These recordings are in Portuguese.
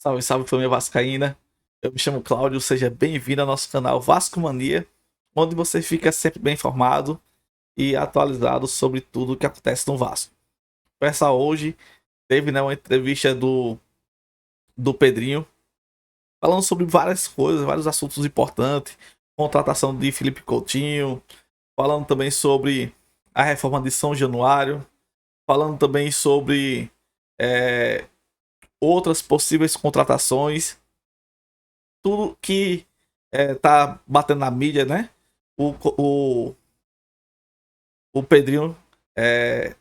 Salve, salve família vascaína. Eu me chamo Cláudio, seja bem-vindo ao nosso canal Vasco Mania, onde você fica sempre bem informado e atualizado sobre tudo o que acontece no Vasco. Essa hoje teve, né, uma entrevista do Pedrinho, falando sobre várias coisas, vários assuntos importantes, contratação de Felipe Coutinho, falando também sobre a reforma de São Januário, falando também sobre é, outras possíveis contratações, tudo que tá batendo na mídia, né? O, o, o Pedrinho é,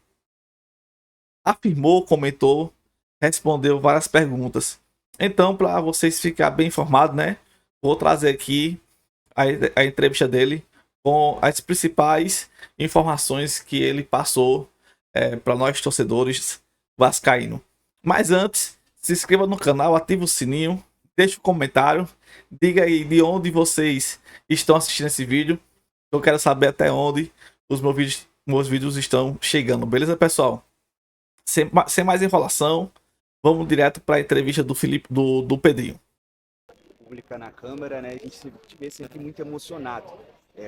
afirmou, comentou, respondeu várias perguntas. Então, para vocês ficarem bem informados, né? Vou trazer aqui a, a entrevista dele com as principais informações que ele passou para nós torcedores vascaíno. Mas antes, se inscreva no canal, ative o sininho, deixe um comentário, diga aí de onde vocês estão assistindo esse vídeo. Eu quero saber até onde os meus vídeos estão chegando, beleza, pessoal? Sem mais enrolação, vamos direto para a entrevista do Felipe, do Pedrinho. Pública na Câmara, né? A gente se vê sempre muito emocionado.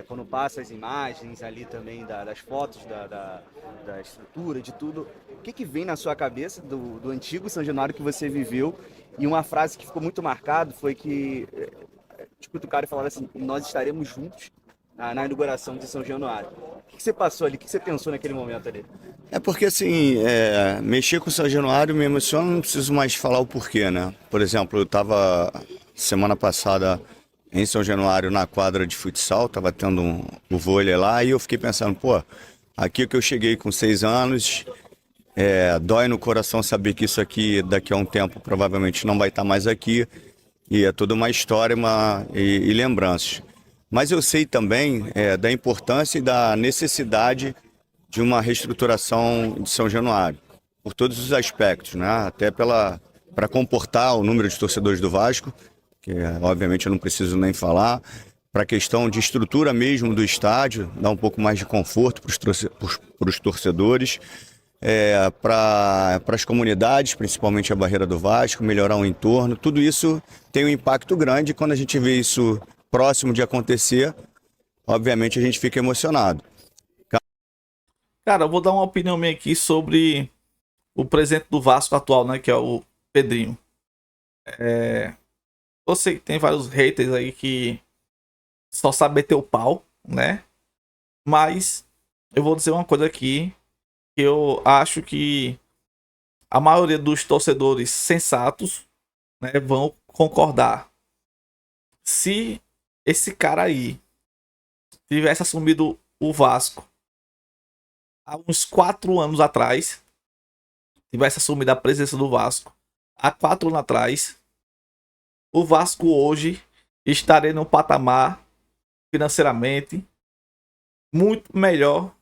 Quando passa as imagens ali também das fotos, da estrutura, de tudo. O que vem na sua cabeça do antigo São Januário que você viveu? E uma frase que ficou muito marcada foi que te cutucaram e falaram assim: nós estaremos juntos na inauguração de São Januário. O que você passou ali? O que você pensou naquele momento ali? É porque assim, mexer com o São Januário me emociona, não preciso mais falar o porquê, né? Por exemplo, eu estava semana passada em São Januário na quadra de futsal, estava tendo o vôlei lá e eu fiquei pensando, pô, aqui que eu cheguei com 6 anos, dói no coração saber que isso aqui daqui a um tempo provavelmente não vai estar mais aqui e é toda uma história e lembranças. Mas eu sei também da importância e da necessidade de uma reestruturação de São Januário, por todos os aspectos, né? Até para comportar o número de torcedores do Vasco, que obviamente eu não preciso nem falar, para a questão de estrutura mesmo do estádio, dar um pouco mais de conforto para os torcedores, para as comunidades, principalmente a Barreira do Vasco, melhorar o entorno, tudo isso tem um impacto grande. Quando a gente vê isso próximo de acontecer, obviamente a gente fica emocionado. Cara, eu vou dar uma opinião minha aqui sobre o presidente do Vasco atual, né? Que é o Pedrinho. Eu sei que tem vários haters aí que só sabem meter o pau, né? Mas eu vou dizer uma coisa aqui que eu acho que a maioria dos torcedores sensatos, né, vão concordar. Se esse cara aí tivesse assumido o Vasco há uns 4 anos atrás, tivesse assumido a presença do Vasco há 4 anos atrás, o Vasco hoje estaria num patamar financeiramente muito melhor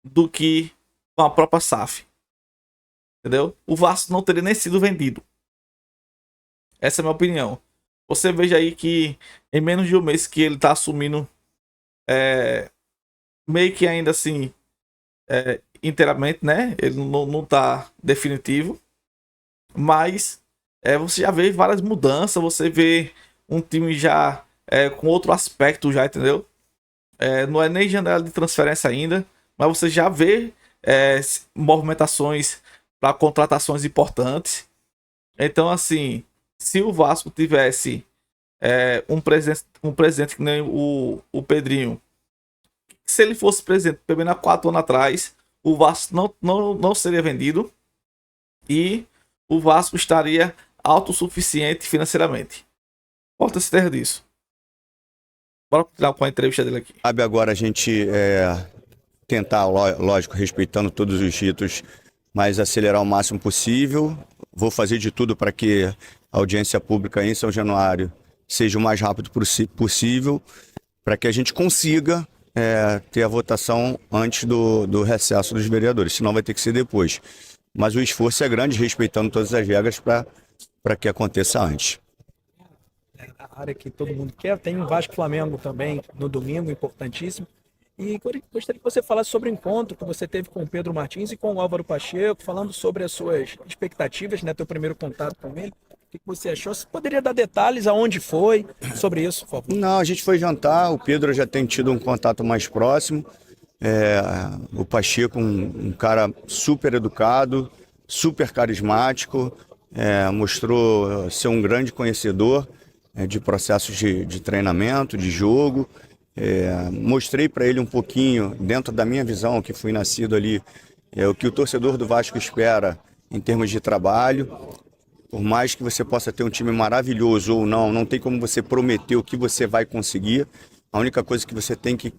do que com a própria SAF. Entendeu? O Vasco não teria nem sido vendido. Essa é a minha opinião. Você veja aí que em menos de um mês que ele tá assumindo, meio que ainda assim, inteiramente, né? Ele não tá definitivo. Mas você já vê várias mudanças. Você vê um time já com outro aspecto, já, entendeu? Não é nem janela de transferência ainda, mas você já vê movimentações para contratações importantes. Então, assim, se o Vasco tivesse um presidente que nem o Pedrinho, se ele fosse presidente pelo menos há 4 anos atrás, o Vasco não seria vendido e o Vasco estaria autossuficiente financeiramente. Pode ter certeza disso. Bora continuar com a entrevista dele aqui. Cabe agora a gente tentar, lógico, respeitando todos os ritos, mas acelerar o máximo possível. Vou fazer de tudo para que a audiência pública em São Januário seja o mais rápido possível, para que a gente consiga ter a votação antes do recesso dos vereadores, senão vai ter que ser depois. Mas o esforço é grande, respeitando todas as regras para que aconteça antes. A área que todo mundo quer. Tem o Vasco Flamengo também no domingo, importantíssimo. E gostaria que você falasse sobre o encontro que você teve com o Pedro Martins e com o Álvaro Pacheco, falando sobre as suas expectativas, né? Teu primeiro contato com ele. O que você achou? Você poderia dar detalhes aonde foi sobre isso, por favor? Não, a gente foi jantar, o Pedro já tem tido um contato mais próximo. É, o Pacheco, um cara super educado, super carismático, mostrou ser um grande conhecedor de processos de treinamento, de jogo. Mostrei para ele um pouquinho, dentro da minha visão, que fui nascido ali, o que o torcedor do Vasco espera em termos de trabalho. Por mais que você possa ter um time maravilhoso ou não, não tem como você prometer o que você vai conseguir. A única coisa que você tem que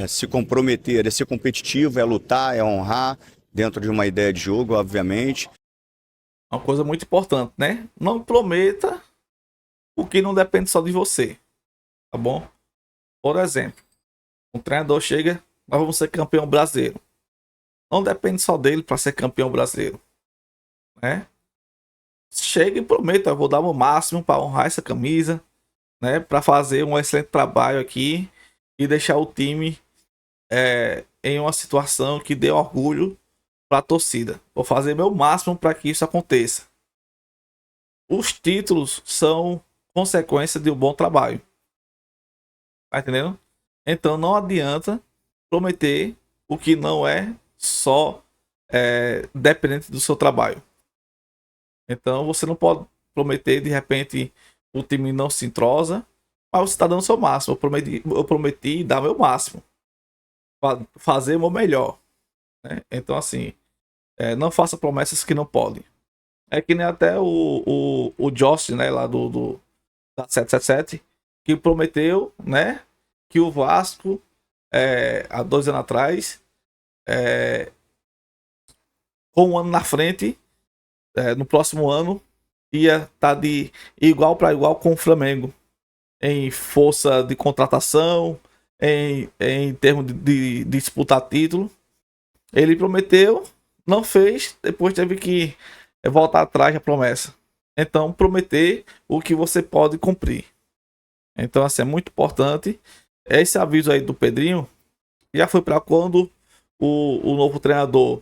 se comprometer é ser competitivo, é lutar, é honrar, dentro de uma ideia de jogo, obviamente. Uma coisa muito importante, né? Não prometa o que não depende só de você, tá bom? Por exemplo, um treinador chega, nós vamos ser campeão brasileiro. Não depende só dele para ser campeão brasileiro, né? Chega e prometa, eu vou dar o máximo para honrar essa camisa, né? Para fazer um excelente trabalho aqui e deixar o time em uma situação que dê orgulho para a torcida. Vou fazer meu máximo para que isso aconteça. Os títulos são consequência de um bom trabalho. Tá entendendo? Então não adianta prometer o que não é só dependente do seu trabalho. Então você não pode prometer, de repente o time não se entrosa, mas você está dando o seu máximo. Eu prometi dar meu máximo. Fazer o meu melhor. Né? Então assim, não faça promessas que não podem. É que nem até o Josh, né, lá da 777, que prometeu, né, que o Vasco, há 2 anos atrás, com um ano na frente, no próximo ano, ia estar de igual para igual com o Flamengo, em força de contratação, em termos de disputar título. Ele prometeu, não fez, depois teve que voltar atrás da promessa. Então, prometer o que você pode cumprir. Então, assim, é muito importante. Esse aviso aí do Pedrinho já foi para quando o novo treinador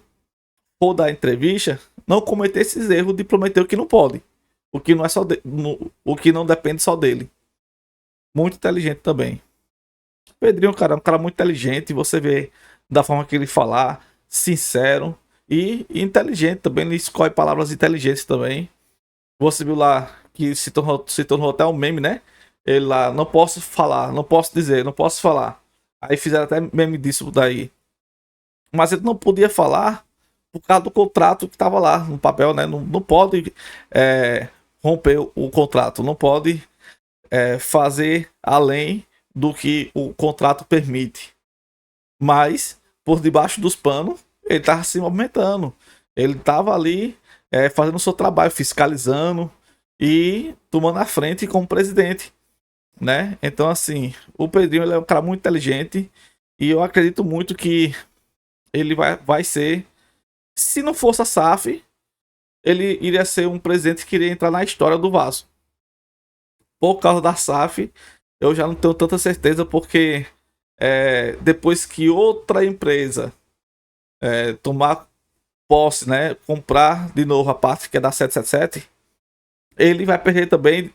for dar entrevista, não cometer esses erros de prometer o que não pode. O que não é só o que não depende só dele. Muito inteligente também. Pedrinho, cara, é um cara muito inteligente. Você vê da forma que ele falar, sincero e inteligente também. Ele escolhe palavras inteligentes também. Você viu lá que se tornou até um meme, né? Ele lá, não posso falar, não posso dizer, não posso falar. Aí fizeram até meme disso daí. Mas ele não podia falar por causa do contrato que estava lá no papel, né? Não pode romper o contrato, não pode fazer além do que o contrato permite. Mas, por debaixo dos panos, ele estava se movimentando. Ele estava ali fazendo o seu trabalho, fiscalizando e tomando a frente como presidente, né? Então, assim, o Pedrinho, ele é um cara muito inteligente e eu acredito muito que ele vai ser, se não fosse a SAF, ele iria ser um presidente que iria entrar na história do Vasco. Por causa da SAF, eu já não tenho tanta certeza, porque depois que outra empresa tomar posse, né, comprar de novo a parte que é da 777, ele vai perder também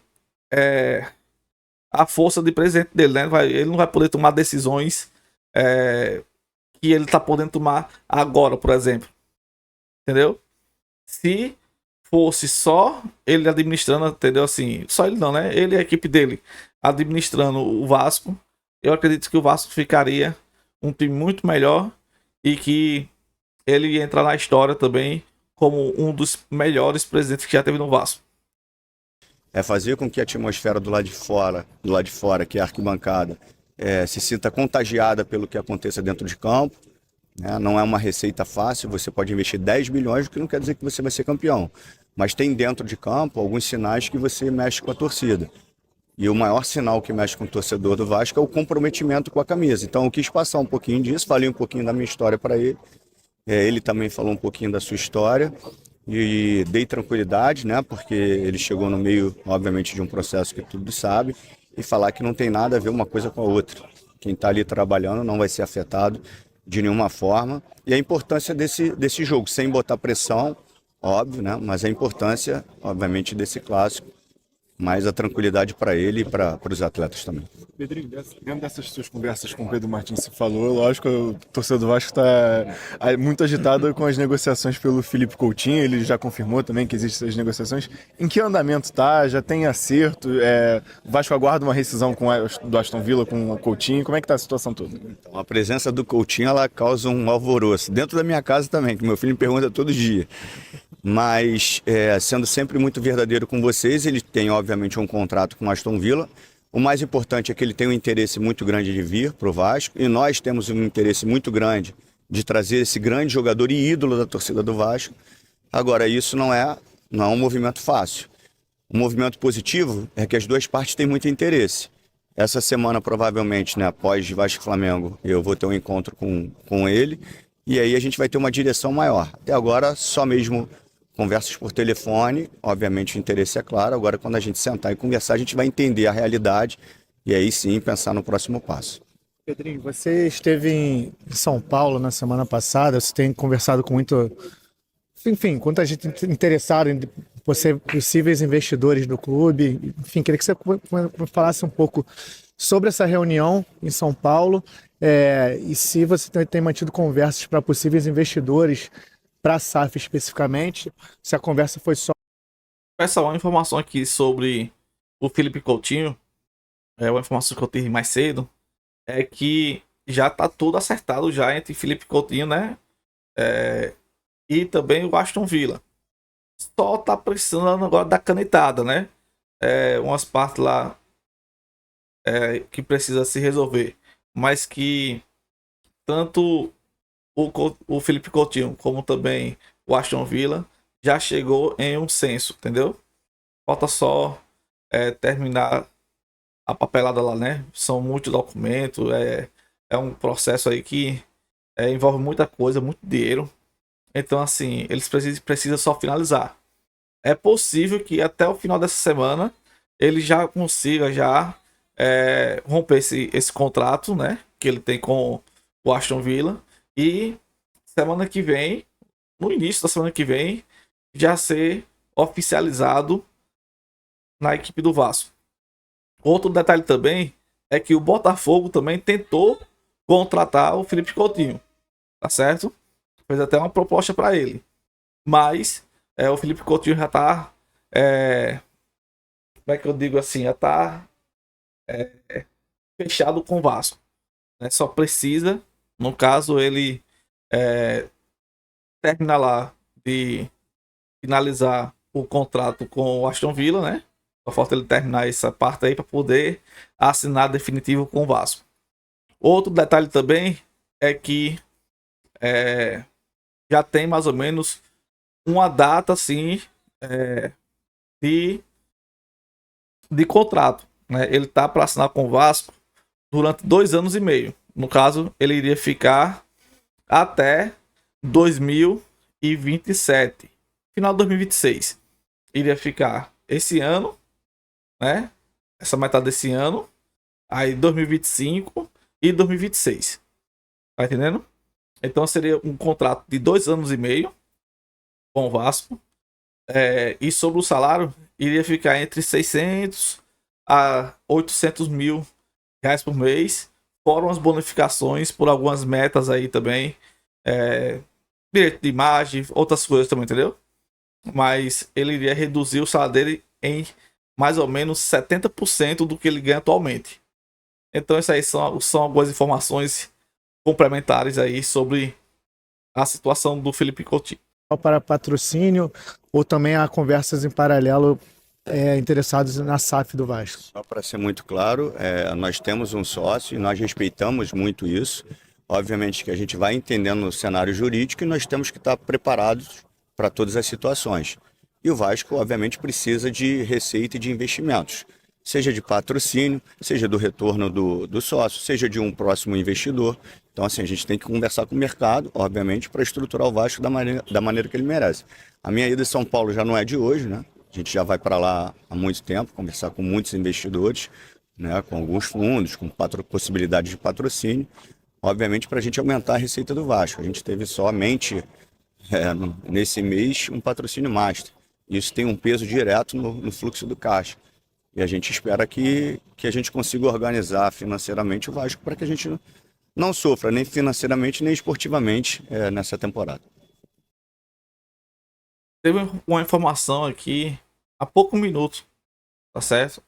a força de presidente dele, né? Ele não vai poder tomar decisões que ele tá podendo tomar agora, por exemplo. Entendeu? Se fosse só ele administrando, entendeu? Assim, só ele não, né? Ele e a equipe dele administrando o Vasco, eu acredito que o Vasco ficaria um time muito melhor e que ele ia entrar na história também como um dos melhores presidentes que já teve no Vasco. É fazer com que a atmosfera do lado de fora, que é a arquibancada, se sinta contagiada pelo que aconteça dentro de campo. Né? Não é uma receita fácil, você pode investir 10 milhões, o que não quer dizer que você vai ser campeão. Mas tem dentro de campo alguns sinais que você mexe com a torcida. E o maior sinal que mexe com o torcedor do Vasco é o comprometimento com a camisa. Então eu quis passar um pouquinho disso, falei um pouquinho da minha história para ele. Ele também falou um pouquinho da sua história. E dei tranquilidade, né? Porque ele chegou no meio, obviamente, de um processo que todos sabem, e falar que não tem nada a ver uma coisa com a outra. quem está ali trabalhando não vai ser afetado de nenhuma forma. E a importância desse jogo, sem botar pressão, óbvio, né? Mas a importância, obviamente, desse clássico, mais a tranquilidade para ele e para os atletas também. Pedrinho, dentro dessas suas conversas com o Pedro Martins, você falou, lógico, o torcedor do Vasco está muito agitado com as negociações pelo Felipe Coutinho, ele já confirmou também que existem essas negociações. Em que andamento está? Já tem acerto? O Vasco aguarda uma rescisão do Aston Villa com o Coutinho, como é que está a situação toda? Então, a presença do Coutinho, ela causa um alvoroço, dentro da minha casa também, que meu filho me pergunta todo dia. Mas, sendo sempre muito verdadeiro com vocês, ele tem, obviamente, um contrato com o Aston Villa. O mais importante é que ele tem um interesse muito grande de vir para o Vasco, e nós temos um interesse muito grande de trazer esse grande jogador e ídolo da torcida do Vasco. Agora, isso não é um movimento fácil. O movimento positivo é que as duas partes têm muito interesse. Essa semana, provavelmente, né, após Vasco e Flamengo, eu vou ter um encontro com ele, e aí a gente vai ter uma direção maior. Até agora, só mesmo conversas por telefone, obviamente o interesse é claro. Agora, quando a gente sentar e conversar, a gente vai entender a realidade e aí sim pensar no próximo passo. Pedrinho, você esteve em São Paulo na semana passada, você tem conversado com muita gente interessada em possíveis investidores do clube. Enfim, queria que você falasse um pouco sobre essa reunião em São Paulo, e se você tem mantido conversas para possíveis investidores para a SAF especificamente, se a conversa foi só... Essa é uma informação aqui sobre o Felipe Coutinho, uma informação que eu tive mais cedo, é que já tá tudo acertado já entre Felipe Coutinho, né, e também o Aston Villa. Só tá precisando agora da canetada, né, umas partes lá que precisa se resolver, mas que tanto o Felipe Coutinho como também o Aston Villa já chegou em um senso, entendeu? Falta só terminar a papelada lá, né? São muitos documentos, é um processo aí que envolve muita coisa, muito dinheiro. Então, assim, eles precisam só finalizar. É possível que até o final dessa semana ele já consiga romper esse contrato, né? Que ele tem com o Aston Villa. E semana que vem, no início da semana que vem, já ser oficializado na equipe do Vasco. Outro detalhe também é que o Botafogo também tentou contratar o Felipe Coutinho, tá certo? Fez até uma proposta para ele, mas o Felipe Coutinho já tá, como é que eu digo assim, já tá fechado com o Vasco, né? Só precisa, no caso, ele terminar lá de finalizar o contrato com o Aston Villa, né? Só falta ele terminar essa parte aí para poder assinar definitivo com o Vasco. Outro detalhe também é que já tem mais ou menos uma data assim de contrato, né? Ele tá para assinar com o Vasco durante 2 anos e meio. No caso, ele iria ficar até 2027, final de 2026. Iria ficar esse ano, né? Essa metade desse ano, aí 2025 e 2026. Tá entendendo? Então seria um contrato de 2 anos e meio com o Vasco. E sobre o salário, iria ficar entre 600 a 800 mil reais por mês. Foram as bonificações por algumas metas aí também. Direito de imagem, outras coisas também, entendeu? Mas ele iria reduzir o salário dele em mais ou menos 70% do que ele ganha atualmente. Então essas aí são algumas informações complementares aí sobre a situação do Felipe Coutinho. Para patrocínio ou também há conversas em paralelo interessados na SAF do Vasco? Só para ser muito claro, nós temos um sócio e nós respeitamos muito isso. Obviamente que a gente vai entendendo o cenário jurídico e nós temos que estar preparados para todas as situações. E o Vasco, obviamente, precisa de receita e de investimentos, seja de patrocínio, seja do retorno do sócio, seja de um próximo investidor. Então, assim, a gente tem que conversar com o mercado, obviamente, para estruturar o Vasco da maneira que ele merece. A minha ida em São Paulo já não é de hoje, né? A gente já vai para lá há muito tempo, conversar com muitos investidores, né, com alguns fundos, com possibilidade de patrocínio, obviamente para a gente aumentar a receita do Vasco. A gente teve somente nesse mês um patrocínio master. Isso tem um peso direto no fluxo do caixa. E a gente espera que a gente consiga organizar financeiramente o Vasco para que a gente não sofra nem financeiramente nem esportivamente nessa temporada. Teve uma informação aqui há pouco minuto, tá certo?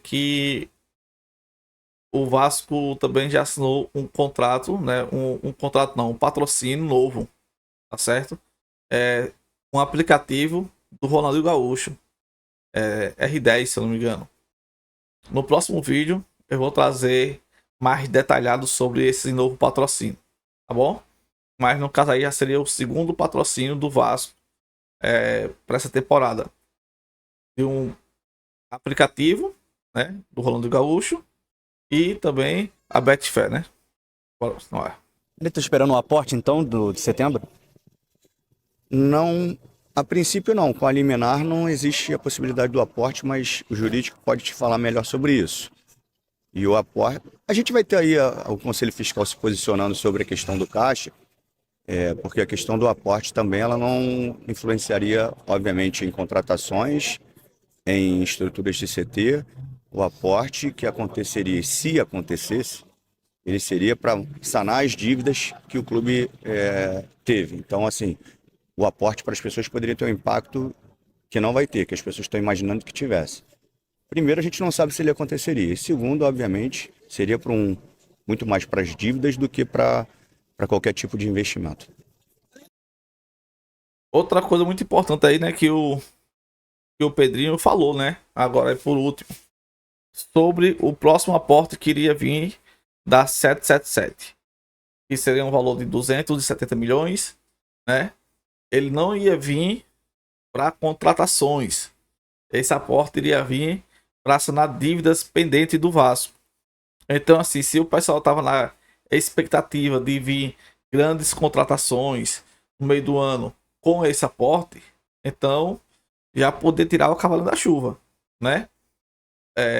Que o Vasco também já assinou um contrato, né? Um contrato não, um patrocínio novo, tá certo? Um aplicativo do Ronaldinho Gaúcho, R10, se eu não me engano. No próximo vídeo eu vou trazer mais detalhado sobre esse novo patrocínio, tá bom? Mas no caso aí já seria o segundo patrocínio do Vasco para essa temporada. De um aplicativo, né, do Ronaldinho Gaúcho e também a Betfair, né? Ele tá esperando o aporte, então, de setembro? Não, a princípio não. Com a liminar não existe a possibilidade do aporte, mas o jurídico pode te falar melhor sobre isso. E o aporte... A gente vai ter aí o Conselho Fiscal se posicionando sobre a questão do caixa, porque a questão do aporte também ela não influenciaria, obviamente, em contratações, em estruturas de CT. O aporte que aconteceria, se acontecesse, ele seria para sanar as dívidas que o clube teve. Então, assim, o aporte para as pessoas poderia ter um impacto que não vai ter, que as pessoas estão imaginando que tivesse. Primeiro, a gente não sabe se ele aconteceria. E segundo, obviamente, seria muito mais para as dívidas do que para qualquer tipo de investimento. Outra coisa muito importante aí, né, que o Pedrinho falou, né, agora é por último, sobre o próximo aporte que iria vir da 777, que seria um valor de 270 milhões, né? Ele não ia vir para contratações. Esse aporte iria vir para sanar dívidas pendentes do Vasco. Então, assim, se o pessoal tava na expectativa de vir grandes contratações no meio do ano com esse aporte, então já poder tirar o cavalo da chuva, né?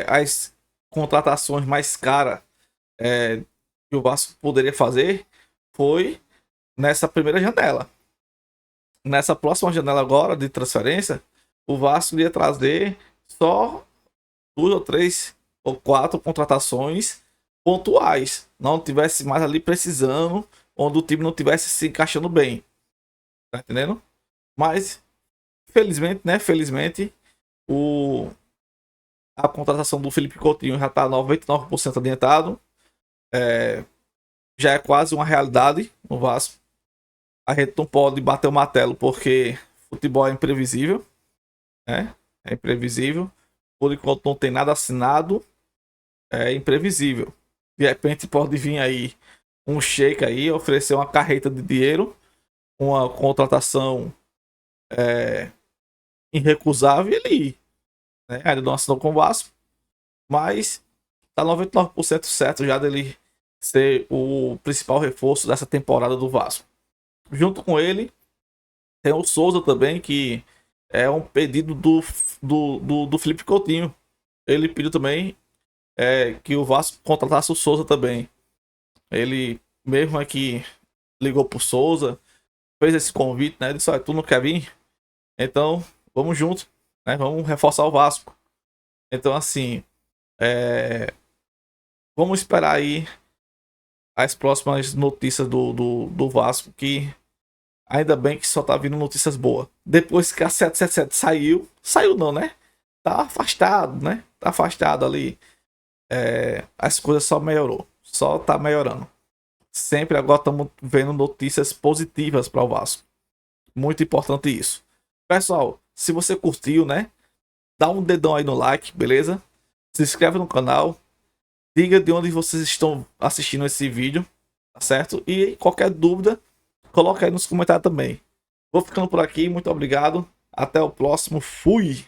As contratações mais caras que o Vasco poderia fazer foi nessa primeira janela. Nessa próxima janela agora de transferência, o Vasco ia trazer só 2 ou 3 ou 4 contratações pontuais. Não tivesse mais ali precisando, onde o time não tivesse se encaixando bem. Tá entendendo? Mas, felizmente, né? Felizmente, a contratação do Felipe Coutinho já está 99% adiantado. Já é quase uma realidade no Vasco. A gente não pode bater o martelo porque futebol é imprevisível, né? É imprevisível. Por enquanto não tem nada assinado. É imprevisível. De repente pode vir aí um sheik aí oferecer uma carreta de dinheiro, uma contratação irrecusável e ele ir, né? Ainda não assinou com o Vasco, mas tá 99% certo já dele ser o principal reforço dessa temporada do Vasco. Junto com ele tem o Souza também, que é um pedido do Felipe Coutinho. Ele pediu também que o Vasco contratasse o Souza também. Ele mesmo aqui ligou pro Souza, fez esse convite, né? Ele disse: tu não quer vir? Então vamos junto, né? Vamos reforçar o Vasco. Então, assim, vamos esperar aí as próximas notícias do Vasco, que ainda bem que só tá vindo notícias boas. Depois que a 777 saiu não, né? Tá afastado, né? Tá afastado ali. As coisas só melhorou. Só tá melhorando. Sempre agora estamos vendo notícias positivas para o Vasco. Muito importante isso. Pessoal, se você curtiu, né? Dá um dedão aí no like, beleza? Se inscreve no canal. Diga de onde vocês estão assistindo esse vídeo, tá certo? E qualquer dúvida, coloca aí nos comentários também. Vou ficando por aqui, muito obrigado. Até o próximo. Fui!